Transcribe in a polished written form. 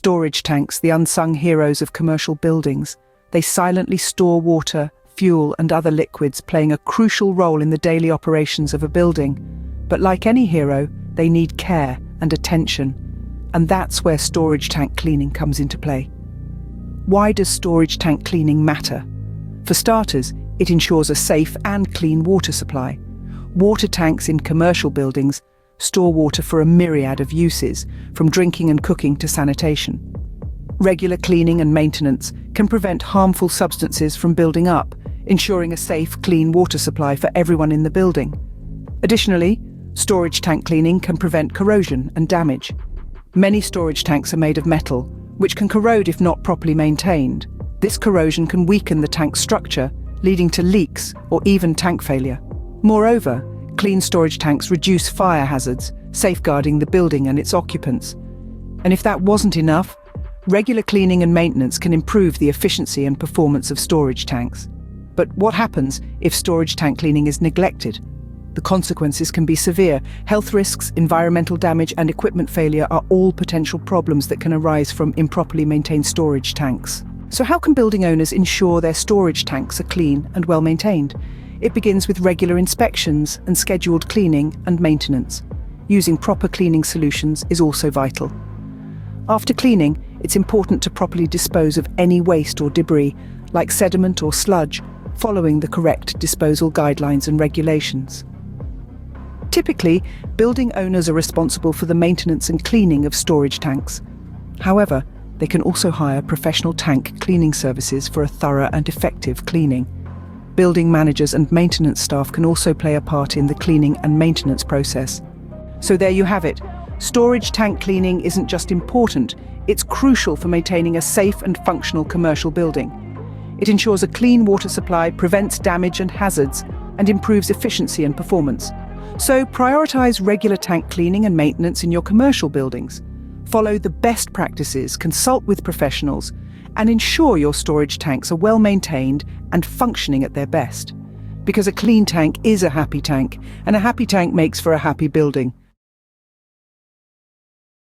Storage tanks, the unsung heroes of commercial buildings. They silently store water, fuel, and other liquids, playing a crucial role in the daily operations of a building. But like any hero, they need care and attention. And that's where storage tank cleaning comes into play. Why does storage tank cleaning matter? For starters, it ensures a safe and clean water supply. Water tanks in commercial buildings store water for a myriad of uses, from drinking and cooking to sanitation. Regular cleaning and maintenance can prevent harmful substances from building up, ensuring a safe, clean water supply for everyone in the building. Additionally, storage tank cleaning can prevent corrosion and damage. Many storage tanks are made of metal, which can corrode if not properly maintained. This corrosion can weaken the tank structure, leading to leaks or even tank failure. Moreover, clean storage tanks reduce fire hazards, safeguarding the building and its occupants. And if that wasn't enough, regular cleaning and maintenance can improve the efficiency and performance of storage tanks. But what happens if storage tank cleaning is neglected? The consequences can be severe. Health risks, environmental damage, and equipment failure are all potential problems that can arise from improperly maintained storage tanks. So how can building owners ensure their storage tanks are clean and well maintained? It begins with regular inspections and scheduled cleaning and maintenance. Using proper cleaning solutions is also vital. After cleaning, it's important to properly dispose of any waste or debris, like sediment or sludge, following the correct disposal guidelines and regulations. Typically, building owners are responsible for the maintenance and cleaning of storage tanks. However, they can also hire professional tank cleaning services for a thorough and effective cleaning. Building managers and maintenance staff can also play a part in the cleaning and maintenance process. So there you have it. Storage tank cleaning isn't just important, it's crucial for maintaining a safe and functional commercial building. It ensures a clean water supply, prevents damage and hazards, and improves efficiency and performance. So prioritize regular tank cleaning and maintenance in your commercial buildings. Follow the best practices, consult with professionals, and ensure your storage tanks are well maintained and functioning at their best. Because a clean tank is a happy tank, and a happy tank makes for a happy building.